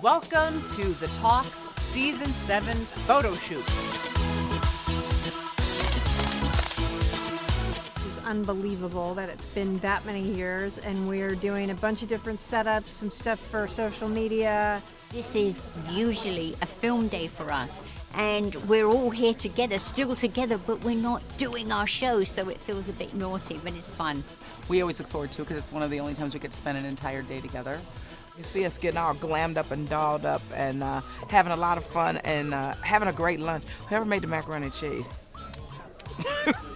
Welcome to The Talk's Season 7 photo shoot. It's unbelievable that it's been that many years, and we're doing a bunch of different setups, some stuff for social media. This is usually a film day for us, and we're all here together, still together, but we're not doing our show, so it feels a bit naughty, but it's fun. We always look forward to it because it's one of the only times we get to spend an entire day together. You see us getting all glammed up and dolled up and having a lot of fun and having a great lunch. Whoever made the macaroni and cheese?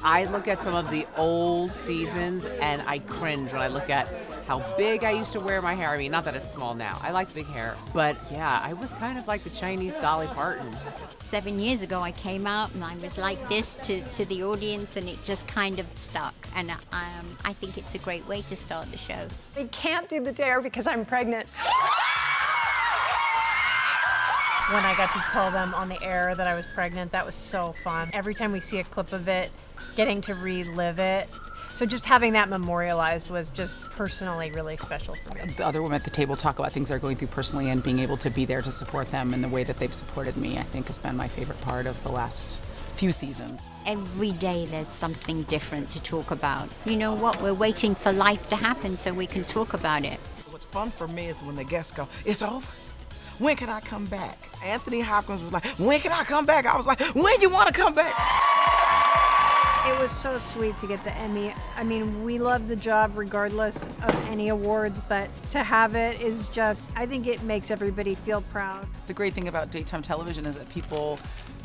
I look at some of the old seasons and I cringe when I look at how big I used to wear my hair. I mean, not that it's small now. I like big hair. But yeah, I was kind of like the Chinese Dolly Parton. 7 years ago, I came out and I was like this to the audience, and it just kind of stuck. And I think it's a great way to start the show. They can't do the dare because I'm pregnant. When I got to tell them on the air that I was pregnant, that was so fun. Every time we see a clip of it, getting to relive it. So just having that memorialized was just personally really special for me. The other women at the table talk about things they're going through personally, and being able to be there to support them in the way that they've supported me, I think, has been my favorite part of the last few seasons. Every day there's something different to talk about. You know what? We're waiting for life to happen so we can talk about it. What's fun for me is when the guests go, "It's over? When can I come back?" Anthony Hopkins was like, "When can I come back?" I was like, "When you want to come back?" It was so sweet to get the Emmy. I mean, we love the job regardless of any awards, but to have it is just, I think it makes everybody feel proud. The great thing about daytime television is that people,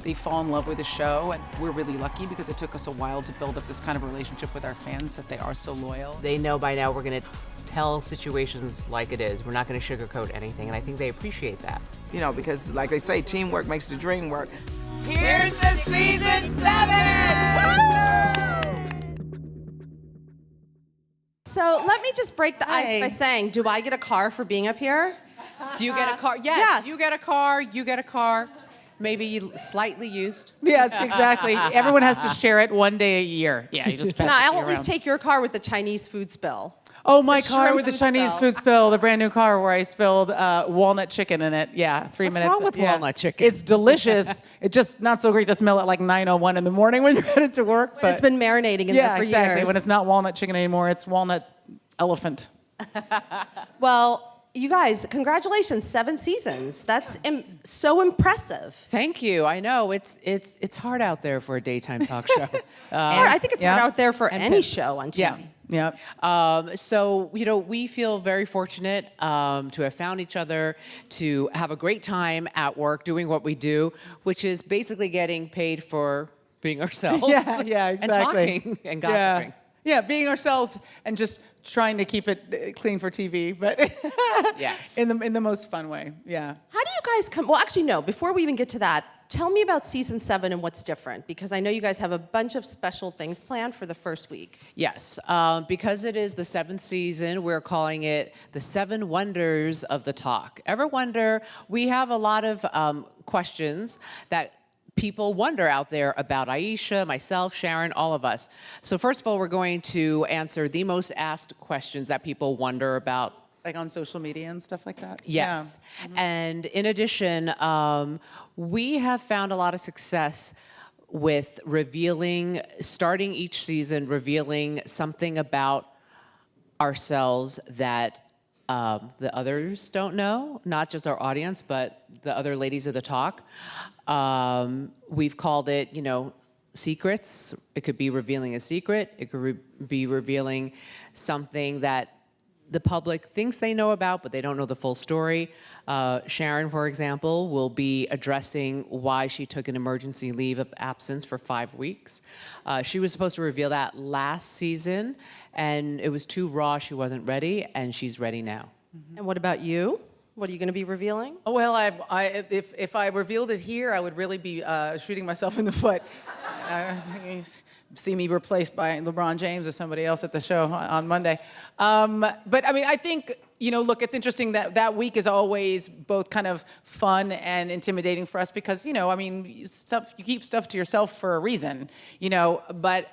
they fall in love with the show, and we're really lucky because it took us a while to build up this kind of relationship with our fans, that they are so loyal. They know by now we're going to tell situations like it is. We're not going to sugarcoat anything, and I think they appreciate that. You know, because like they say, teamwork makes the dream work. Here's the Season 7! So let me just break the ice by saying, do I get a car for being up here? Do you get a car? Yes, you get a car, you get a car. Maybe slightly used. Yes, exactly. Everyone has to share it one day a year. Yeah, you just pass No, it I'll at around. least take your car with the Chinese food spill. Oh, my the car shrimp with the food Chinese spill. food spill, the brand new car where I spilled walnut chicken in it. Yeah, 3 What's minutes. wrong with yeah. walnut chicken? It's delicious. It's just not so great to smell it like 9:01 in the morning when you're headed to work. But it's been marinating in there for exactly. years. When it's not walnut chicken anymore, it's walnut elephant. Well, you guys, congratulations, 7 seasons. That's so impressive. Thank you. I know it's hard out there for a daytime talk show. I think it's hard yeah. out there for And any pits. show on TV. Yeah. Yeah. So, we feel very fortunate to have found each other, to have a great time at work doing what we do, which is basically getting paid for being ourselves. Yeah, exactly. And talking and gossiping. Yeah, being ourselves and just trying to keep it clean for TV, but Yes. in the most fun way. Yeah. How do you guys come? Well, actually, no. Before we even get to that, tell me about season 7 and what's different, because I know you guys have a bunch of special things planned for the first week. Yes, because it is the 7th season, we're calling it the 7 Wonders of the Talk. Ever wonder? We have a lot of questions that people wonder out there about Aisha, myself, Sharon, all of us. So first of all, we're going to answer the most asked questions that people wonder about. Like on social media and stuff like that? Yes. Yeah. Mm-hmm. And in addition, we have found a lot of success with starting each season, revealing something about ourselves that the others don't know, not just our audience, but the other ladies of the talk. We've called it, secrets. It could be revealing a secret. It could be revealing something that the public thinks they know about, but they don't know the full story. Sharon, for example, will be addressing why she took an emergency leave of absence for 5 weeks. She was supposed to reveal that last season, and it was too raw. She wasn't ready, and she's ready now. And what about you? What are you going to be revealing? Well, if I revealed it here, I would really be shooting myself in the foot. See me replaced by LeBron James or somebody else at the show on Monday. But I mean, I think, look, it's interesting that that week is always both kind of fun and intimidating for us because, you keep stuff to yourself for a reason, but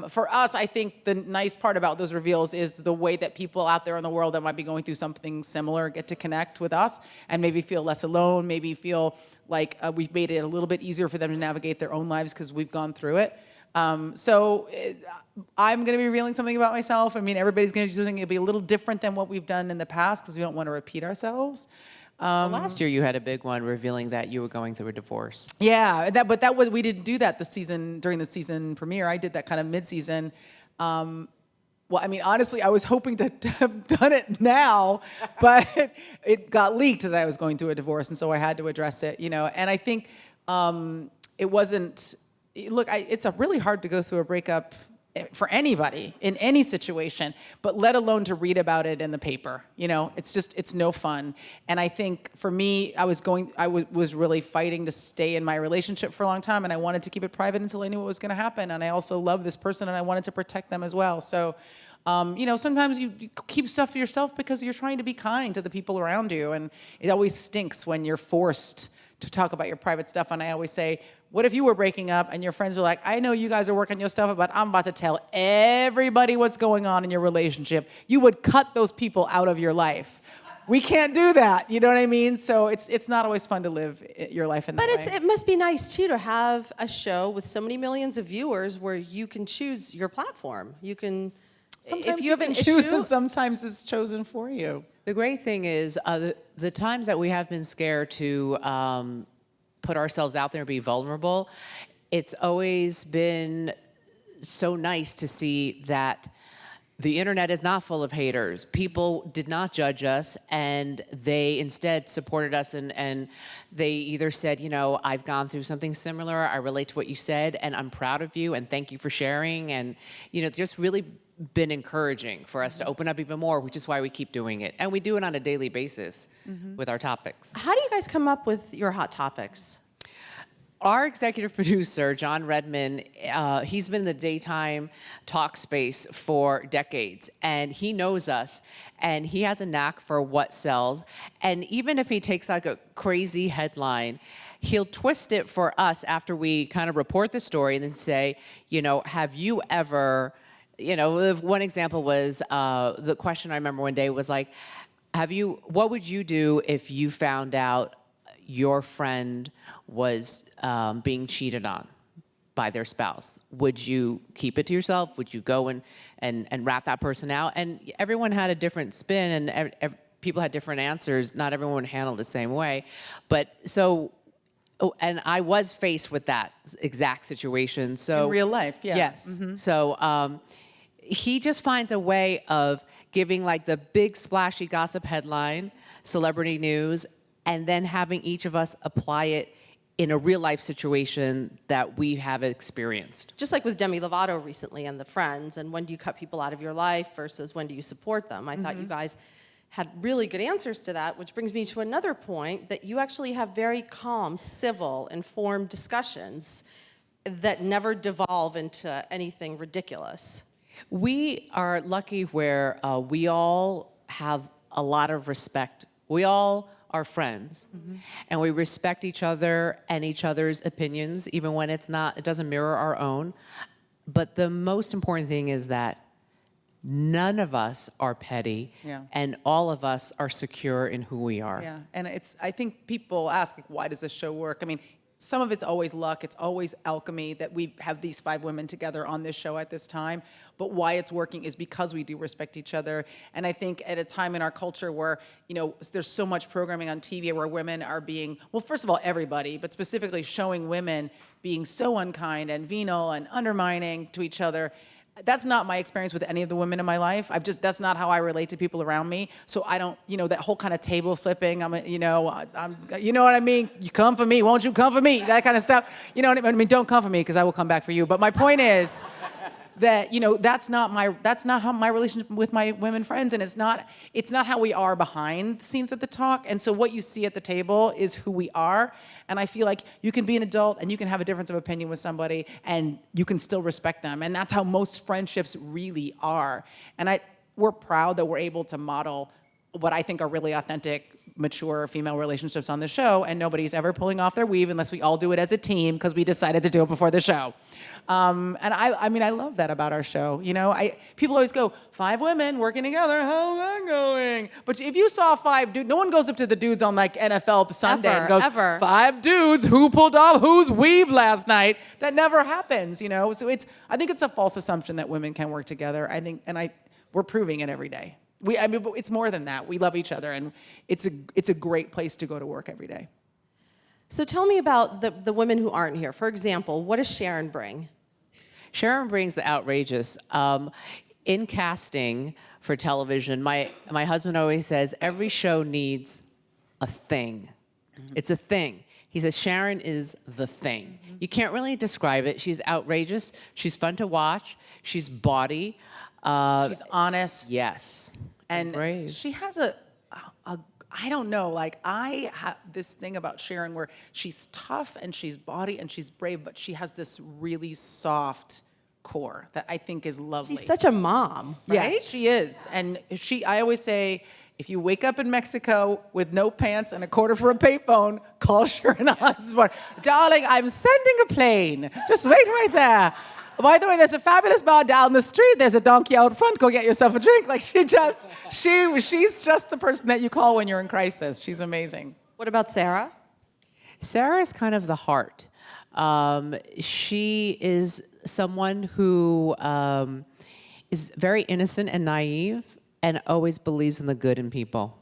for us, I think the nice part about those reveals is the way that people out there in the world that might be going through something similar get to connect with us and maybe feel less alone, maybe feel like we've made it a little bit easier for them to navigate their own lives because we've gone through it. So I'm going to be revealing something about myself. Everybody's going to do something. It'll be a little different than what we've done in the past because we don't want to repeat ourselves. Last year you had a big one revealing that you were going through a divorce. Yeah, we didn't do that during the season premiere. I did that kind of mid-season. Honestly, I was hoping to have done it now, but it got leaked that I was going through a divorce, and so I had to address it. And I think it wasn't. Look, it's really hard to go through a breakup for anybody in any situation, but let alone to read about it in the paper. It's no fun. And I think for me, I was really fighting to stay in my relationship for a long time, and I wanted to keep it private until I knew what was going to happen. And I also love this person, and I wanted to protect them as well. So, sometimes you keep stuff to yourself because you're trying to be kind to the people around you, and it always stinks when you're forced to talk about your private stuff. And I always say, what if you were breaking up and your friends were like, I know you guys are working your stuff, but I'm about to tell everybody what's going on in your relationship. You would cut those people out of your life. We can't do that, you know what I mean? So it's not always fun to live your life in that way. But it must be nice, too, to have a show with so many millions of viewers where you can choose your platform. You can, Sometimes if you have an choose, issue, and sometimes it's chosen for you. The great thing is the times that we have been scared to put ourselves out there and be vulnerable, it's always been so nice to see that the internet is not full of haters. People did not judge us, and they instead supported us, and they either said, I've gone through something similar, I relate to what you said, and I'm proud of you, and thank you for sharing, and just really been encouraging for us to open up even more, which is why we keep doing it. And we do it on a daily basis with our topics. how do you guys come up with your hot topics? Our executive producer, John Redman, he's been in the daytime talk space for decades, and he knows us, and he has a knack for what sells. And even if he takes like a crazy headline, he'll twist it for us after we kind of report the story and then say, have you ever, one example was, the question I remember one day was like, what would you do if you found out your friend was being cheated on by their spouse? Would you keep it to yourself? Would you go and rat that person out? And everyone had a different spin, and people had different answers. Not everyone would handle it the same way. And I was faced with that exact situation. So In real life, yeah. Yes. So he just finds a way of giving like the big splashy gossip headline, celebrity news, and then having each of us apply it in a real life situation that we have experienced. Just like with Demi Lovato recently and the Friends, and when do you cut people out of your life versus when do you support them? I thought you guys had really good answers to that, which brings me to another point, that you actually have very calm, civil, informed discussions that never devolve into anything ridiculous. We are lucky where we all have a lot of respect. We all are friends, and we respect each other and each other's opinions, even when it doesn't mirror our own. But the most important thing is that none of us are petty, and all of us are secure in who we are. Yeah, and I think people ask, why does this show work? Some of it's always luck, it's always alchemy that we have these 5 women together on this show at this time, but why it's working is because we do respect each other. And I think at a time in our culture where, there's so much programming on TV where women are being, well, first of all, everybody, but specifically showing women being so unkind and venal and undermining to each other. That's not my experience with any of the women in my life. That's not how I relate to people around me. So I don't, that whole kind of table flipping, you know what I mean? You come for me, won't you come for me? That kind of stuff. You know what I mean? Don't come for me because I will come back for you. But my point is that, that's not how my relationship with my women friends, and it's not how we are behind the scenes at the talk. And so what you see at the table is who we are. And I feel like you can be an adult and you can have a difference of opinion with somebody and you can still respect them. And that's how most friendships really are. And we're proud that we're able to model what I think are really authentic, mature female relationships on the show, and nobody's ever pulling off their weave unless we all do it as a team because we decided to do it before the show. And I mean, I love that about our show. You know, people always go, 5 women working together, how's that going? But if you saw 5 dudes, no one goes up to the dudes on like NFL Sunday and goes, Ever. 5 dudes, who pulled off whose weave last night? That never happens, you know? So I think it's a false assumption that women can work together. We're proving it every day. But it's more than that. We love each other, and it's a great place to go to work every day. So tell me about the women who aren't here. For example, what does Sharon bring? Sharon brings the outrageous. In casting for television, my husband always says, every show needs a thing. It's a thing. He says, Sharon is the thing. You can't really describe it. She's outrageous. She's fun to watch. She's bawdy. She's honest. Yes. And brave. she has I don't know, like I have this thing about Sharon where she's tough and she's bawdy and she's brave, but she has this really soft core that I think is lovely. She's such a mom, right? Yes, she is. And I always say, if you wake up in Mexico with no pants and a quarter for a payphone, call Sharon Osbourne. Darling, I'm sending a plane. Just wait right there. By the way, there's a fabulous bar down the street. There's a donkey out front. Go get yourself a drink. Like she's just the person that you call when you're in crisis. She's amazing. What about Sarah? Sarah is kind of the heart. She is someone who is very innocent and naive and always believes in the good in people.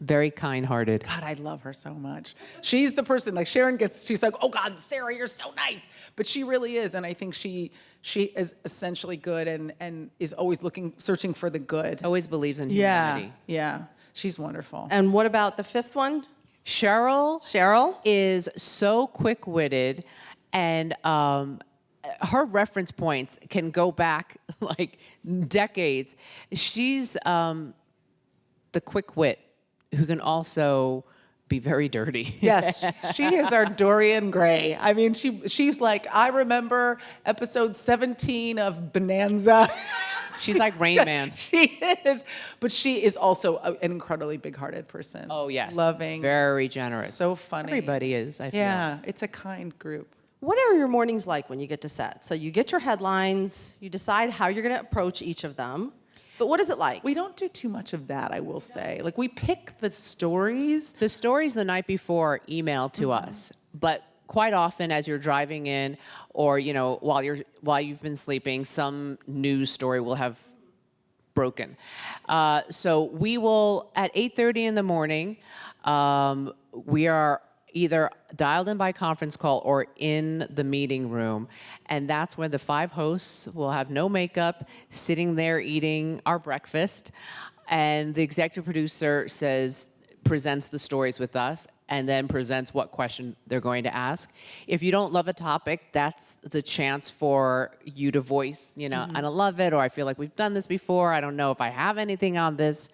Very kind-hearted. God, I love her so much. She's the person, like Sharon she's like, oh God, Sarah, you're so nice. But she really is, and I think she is essentially good and is always searching for the good. Always believes in humanity. Yeah, she's wonderful. And what about the 5th one? Cheryl is so quick-witted, and her reference points can go back like decades. She's the quick wit who can also be very dirty. Yes, she is our Dorian Gray. I mean, she's like, I remember episode 17 of Bonanza. She's like Rain Man. She is, but she is also an incredibly big-hearted person. Oh, yes. Loving. Very generous. So funny. Everybody is, I feel. Yeah, it's a kind group. What are your mornings like when you get to set? So you get your headlines, you decide how you're going to approach each of them. But what is it like? We don't do too much of that, I will say. Like, we pick the stories. The stories the night before are emailed to us, but quite often as you're driving in or, you know, while you've been sleeping, some news story will have broken. So we will, at 8:30 in the morning, we are either dialed in by conference call or in the meeting room. And that's when the 5 hosts will have no makeup, sitting there eating our breakfast. And the executive producer presents the stories with us and then presents what question they're going to ask. If you don't love a topic, that's the chance for you to voice, you know, I don't love it, or I feel like we've done this before, I don't know if I have anything on this.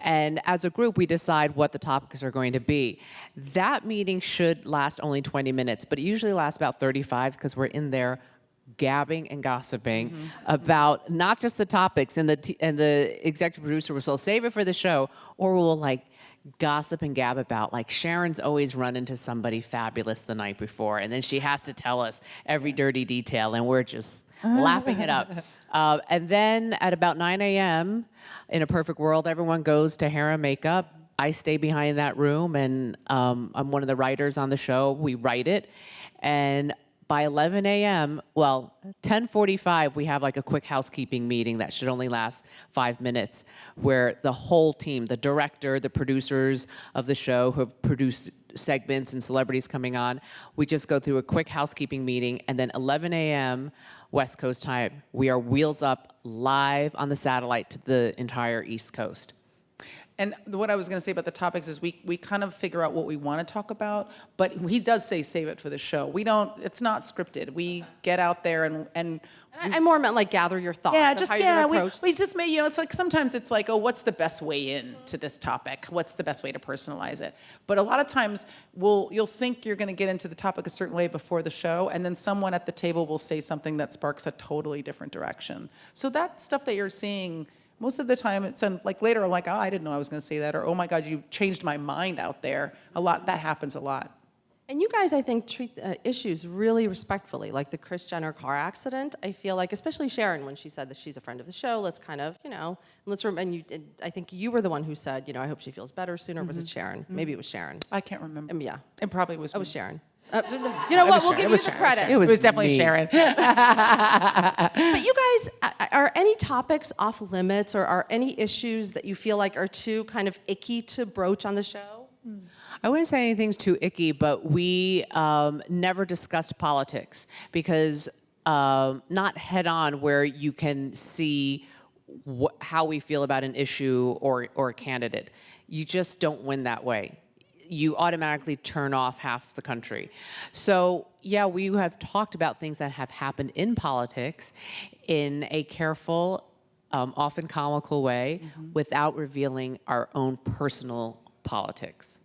And as a group, we decide what the topics are going to be. That meeting should last only 20 minutes, but it usually lasts about 35 because we're in there gabbing and gossiping about not just the topics, and the executive producer will still save it for the show, or we'll like gossip and gab about, like Sharon's always run into somebody fabulous the night before, and then she has to tell us every dirty detail, and we're just lapping it up. And then at about 9 a.m., in a perfect world, everyone goes to hair and makeup. I stay behind that room, and I'm one of the writers on the show. We write it, and by 11 a.m., well, 10:45, we have like a quick housekeeping meeting that should only last 5 minutes, where the whole team, the director, the producers of the show who have produced segments and celebrities coming on, we just go through a quick housekeeping meeting, and then 11 a.m. West Coast time, we are wheels up live on the satellite to the entire East Coast. And what I was going to say about the topics is we kind of figure out what we want to talk about, but he does say save it for the show. It's not scripted. We get out there and I more meant like gather your thoughts. yeah, of just how you're yeah, gonna approach. we just may, you know, it's like sometimes it's like, oh, what's the best way in to this topic? What's the best way to personalize it? But a lot of times you'll think you're going to get into the topic a certain way before the show, and then someone at the table will say something that sparks a totally different direction. So that stuff that you're seeing Most of the time, it's like later, I'm like, oh, I didn't know I was going to say that, or oh my God, you changed my mind out there. A lot, that happens a lot. And you guys, I think, treat issues really respectfully, like the Kris Jenner car accident. I feel like, especially Sharon, when she said that she's a friend of the show, let's kind of, and I think you were the one who said, I hope she feels better soon, or was it Sharon? Maybe it was Sharon. I can't remember. Yeah. It probably was. It was me. Sharon. You know what? We'll give you the credit. It was definitely me. Sharon. But you guys, are any topics off limits, or are any issues that you feel like are too kind of icky to broach on the show? I wouldn't say anything's too icky, but we never discussed politics because not head on where you can see how we feel about an issue or a candidate. You just don't win that way. You automatically turn off half the country. So yeah, we have talked about things that have happened in politics in a careful, often comical way without revealing our own personal politics.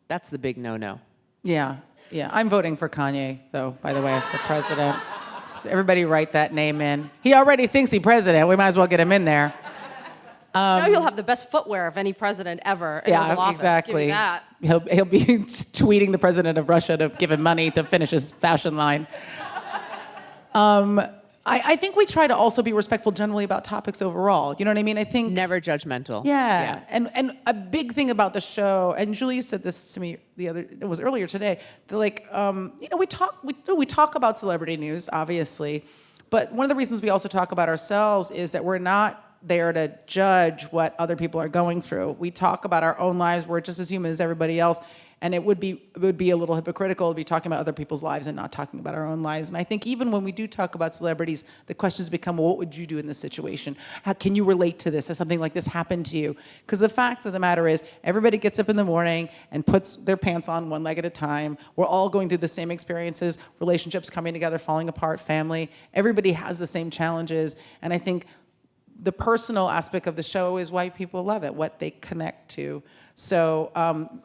That's the big no-no. Yeah. I'm voting for Kanye, though, by the way, for president. Just everybody write that name in. He already thinks he's president. We might as well get him in there. You'll have the best footwear of any president ever in Oval Office. Exactly. Give me that. He'll be tweeting the president of Russia to give him money to finish his fashion line. I think we try to also be respectful generally about topics overall. You know what I mean? I think Never judgmental. Yeah. And a big thing about the show, and Julie said this to me earlier today, that we talk about celebrity news, obviously, but one of the reasons we also talk about ourselves is that we're not there to judge what other people are going through. We talk about our own lives. We're just as human as everybody else. And it would be a little hypocritical to be talking about other people's lives and not talking about our own lives. And I think even when we do talk about celebrities, the questions become, well, what would you do in this situation? How can you relate to this? Has something like this happened to you? Because the fact of the matter is, everybody gets up in the morning and puts their pants on one leg at a time. We're all going through the same experiences, relationships coming together, falling apart, family. Everybody has the same challenges. And I think the personal aspect of the show is why people love it, what they connect to. So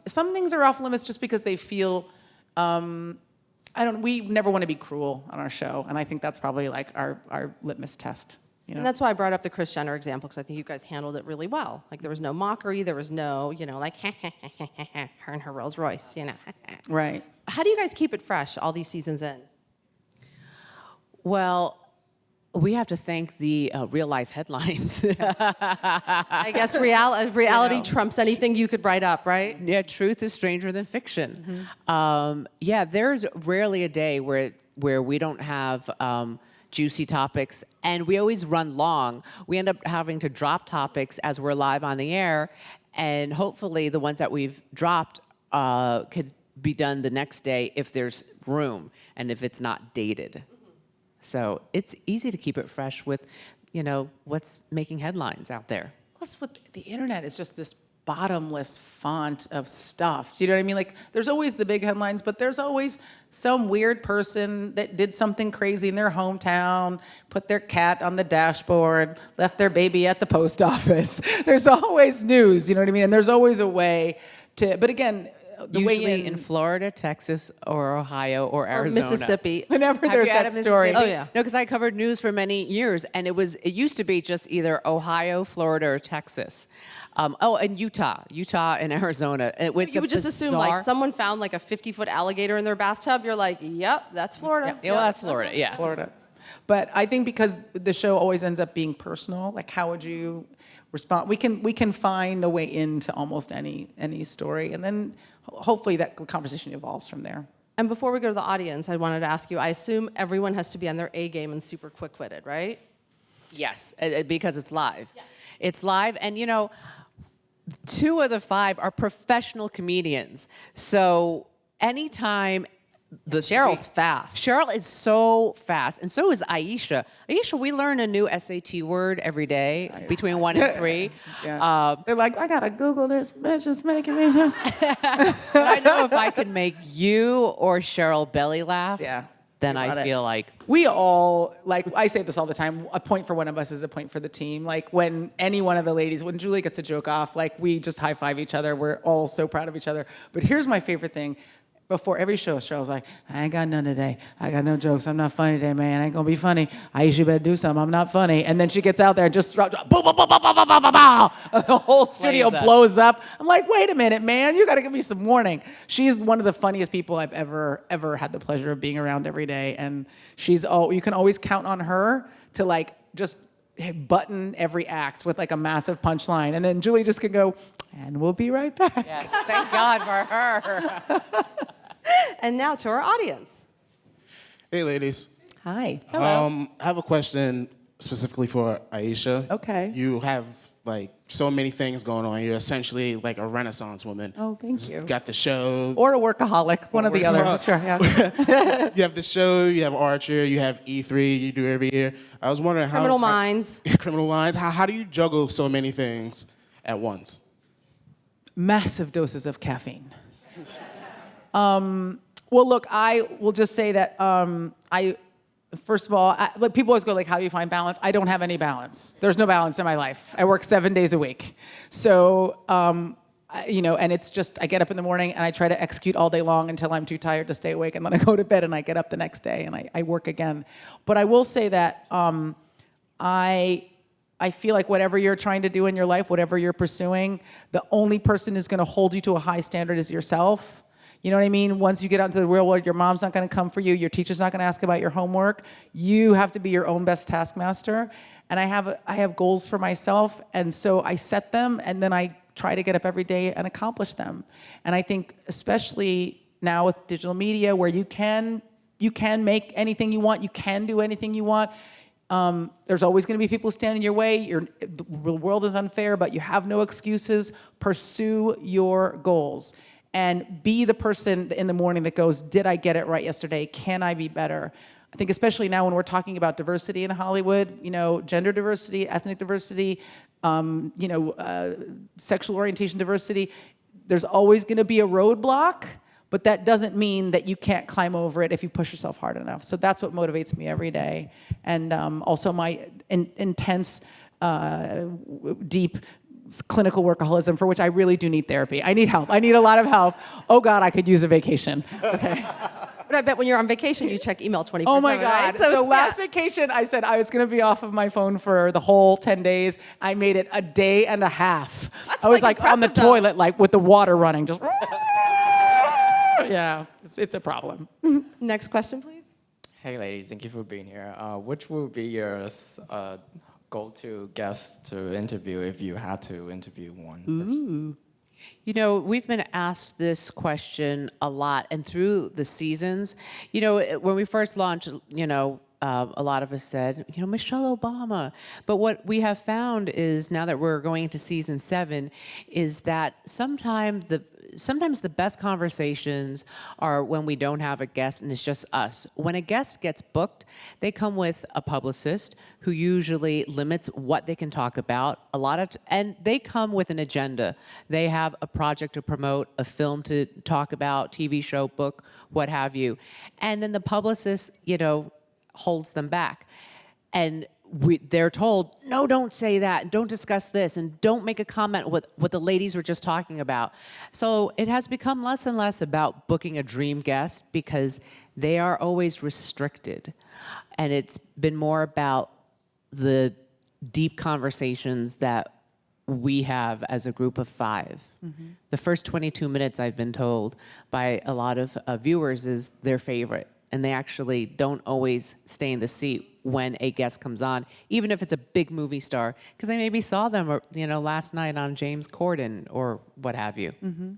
some things are off limits just because they feel, we never want to be cruel on our show. And I think that's probably like our litmus test. And that's why I brought up the Kris Jenner example, because I think you guys handled it really well. Like, there was no mockery, there was no, like, her and her Rolls Royce, Right. How do you guys keep it fresh all these seasons in? Well, we have to thank the real life headlines. I guess reality trumps anything you could write up, right? Yeah, truth is stranger than fiction. There's rarely a day where we don't have juicy topics, and we always run long. We end up having to drop topics as we're live on the air, and hopefully the ones that we've dropped could be done the next day if there's room and if it's not dated. So it's easy to keep it fresh with, what's making headlines out there. Plus, with the internet, it's just this bottomless font of stuff. Do you know what I mean? Like, there's always the big headlines, but there's always some weird person that did something crazy in their hometown, put their cat on the dashboard, left their baby at the post office. There's always news, you know what I mean? And there's always a way to, but again, the Usually way in Florida, Texas, or Ohio, or Arizona. Or Mississippi. Whenever Have there's you had that a story. Mississippi? Oh, yeah. No, because I covered news for many years, and it used to be just either Ohio, Florida, or Texas. And Utah and Arizona. You would just assume, like, someone found like a 50-foot alligator in their bathtub. You're like, yep, that's Florida. Yeah, well, that's Florida. Yeah, Florida. But I think because the show always ends up being personal, like, how would you respond? We can find a way into almost any story, and then hopefully that conversation evolves from there. And before we go to the audience, I wanted to ask you, I assume everyone has to be on their A game and super quick-witted, right? Yes, because it's live. Yeah. It's live, and 2 of the 5 are professional comedians. So anytime Cheryl's fast. Cheryl is so fast, and so is Aisha. Aisha, we learn a new SAT word every day between 1 and 3. Yeah. They're like, I gotta Google this, bitch, it's making me sense. I know if I can make you or Cheryl belly laugh, then I feel like... We all, like, I say this all the time, a point for one of us is a point for the team. Like, when any one of the ladies, when Julie gets a joke off, like, we just high-five each other. We're all so proud of each other. But here's my favorite thing. before every show, Cheryl's like, I ain't got none today. I got no jokes. I'm not funny today, man. I ain't gonna be funny. Aisha better do something. I'm not funny. And then she gets out there and just boom, boom, boom, boom, boom, boom, boom, boom, boom. The whole studio Flames up. blows up. I'm like, wait a minute, man. You gotta give me some warning. She's one of the funniest people I've ever had the pleasure of being around every day. And you can always count on her to like just button every act with like a massive punchline. And then Julie just can go, and we'll be right back. Yes, thank God for her. And now to our audience. Hey, ladies. Hi. I have a question specifically for Aisha. Okay. You have like so many things going on. You're essentially like a Renaissance woman. Oh, thank you. Got the show. Or a workaholic, one or the other. workaholic. Sure, yeah. You have the show. You have Archer. You have E3. You do every year. I was wondering how. Criminal Minds. Criminal Minds. How do you juggle so many things at once? Massive doses of caffeine. Well, look, I will just say that first of all, like people always go like, how do you find balance? I don't have any balance. There's no balance in my life. I work 7 days a week. So, and it's just, I get up in the morning and I try to execute all day long until I'm too tired to stay awake. And then I go to bed and I get up the next day and I work again. But I will say that I feel like whatever you're trying to do in your life, whatever you're pursuing, the only person who's going to hold you to a high standard is yourself. You know what I mean? Once you get out into the real world, your mom's not going to come for you. Your teacher's not going to ask about your homework. You have to be your own best taskmaster. And I have goals for myself, and so I set them, and then I try to get up every day and accomplish them. And I think especially now with digital media, where you can make anything you want, you can do anything you want. There's always going to be people standing in your way. The world is unfair, but you have no excuses. Pursue your goals. And be the person in the morning that goes, did I get it right yesterday? Can I be better? I think especially now when we're talking about diversity in Hollywood, gender diversity, ethnic diversity, sexual orientation diversity, there's always going to be a roadblock, but that doesn't mean that you can't climb over it if you push yourself hard enough. So that's what motivates me every day. And also my intense, deep clinical workaholism, for which I really do need therapy. I need help. I need a lot of help. Oh God, I could use a vacation. Okay. But I bet when you're on vacation, you check email 24/7. Oh my God. Right? So it's- last vacation, I said I was going to be off of my phone for the whole 10 days. I made it a day and a half. That's I was like like on the impressive, though. toilet, like with the water running, just. Yeah, it's a problem. Next question, please. Hey ladies, thank you for being here. Which would be your go-to guest to interview if you had to interview one person? We've been asked this question a lot, and through the seasons, when we first launched, a lot of us said, Michelle Obama. But what we have found is now that we're going into season 7, is that sometimes the best conversations are when we don't have a guest and it's just us. When a guest gets booked, they come with a publicist who usually limits what they can talk about. And they come with an agenda. They have a project to promote, a film to talk about, TV show, book, what have you. And then the publicist, holds them back. And they're told, no, don't say that, don't discuss this, and don't make a comment with what the ladies were just talking about. So it has become less and less about booking a dream guest because they are always restricted. And it's been more about the deep conversations that we have as a group of 5. Mm-hmm. The first 22 minutes, I've been told by a lot of viewers, is their favorite. And they actually don't always stay in the seat when a guest comes on, even if it's a big movie star, because I maybe saw them, last night on James Corden or what have you. Mm-hmm.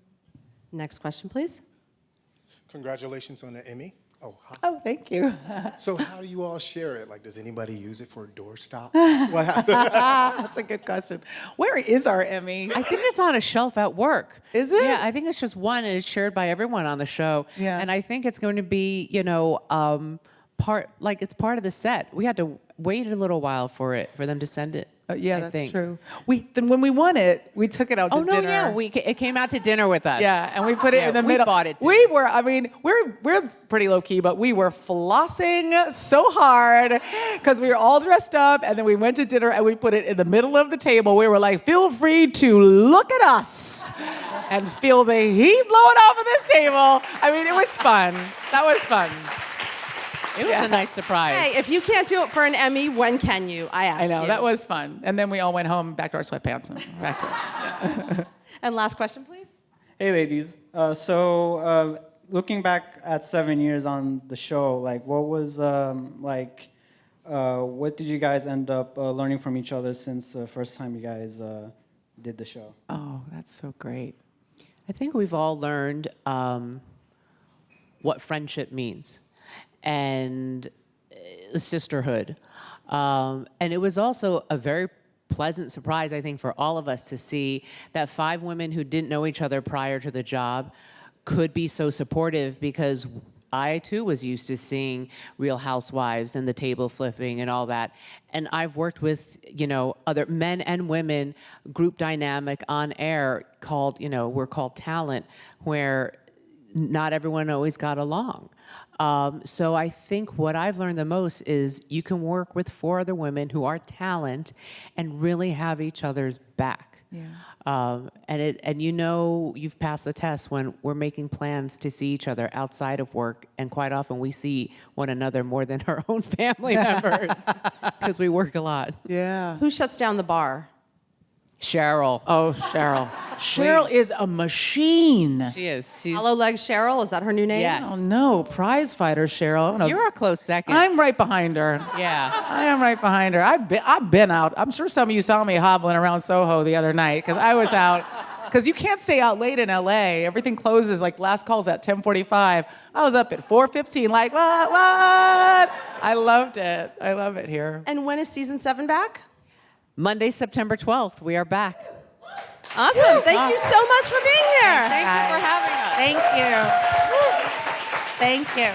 Next question, please. Congratulations on the Emmy. Oh, hi. Oh, thank you. So how do you all share it? Like, does anybody use it for a doorstop? That's a good question. Where is our Emmy? I think it's on a shelf at work. Is it? Yeah, I think it's just one, and it's shared by everyone on the show. Yeah. And I think it's going to be, it's part of the set. We had to wait a little while for them to send it. Yeah, I that's think. true. Then when we won it, we took it out to Oh no, dinner. yeah, it came out to dinner with us. Yeah, and we put it in the we middle. bought it, We were, I mean, we're pretty low key, but we were flossing so hard because we were all dressed up, and then we went to dinner and we put it in the middle of the table. We were like, feel free to look at us and feel the heat blowing off of this table. I mean, it was fun. That was fun. It was a nice surprise. Hey, if you can't do it for an Emmy, when can you? I ask I know, you. that was fun. And then we all went home back to our sweatpants and back to it. And last question, please. Hey, ladies. Looking back at 7 years on the show, like, what was what did you guys end up learning from each other since the first time you guys did the show? Oh, that's so great. I think we've all learned what friendship means and sisterhood. And it was also a very pleasant surprise, I think, for all of us to see that 5 women who didn't know each other prior to the job could be so supportive, because I too was used to seeing Real Housewives and the table flipping and all that. And I've worked with, other men and women group dynamic on air called, we're called talent, where not everyone always got along. So I think what I've learned the most is you can work with 4 other women who are talent and really have each other's back. Yeah. And you've passed the test when we're making plans to see each other outside of work, and quite often we see one another more than our own family members because we work a lot. Yeah. Who shuts down the bar? Cheryl. Oh, Cheryl. Cheryl is a machine. She is. She's, Hollow Leg Cheryl, is that her new name? Yes. Oh, no. Prize fighter Cheryl. You're a close second. I'm right behind her. Yeah. I am right behind her. I've been out. I'm sure some of you saw me hobbling around Soho the other night because I was out. Because you can't stay out late in LA. Everything closes, like last call's at 10:45. I was up at 4:15, like, what? I loved it. I love it here. And when is season 7 back? Monday, September 12th, we are back. Awesome. Thank you so much for being here. Thank you for having us. Thank you. Thank you.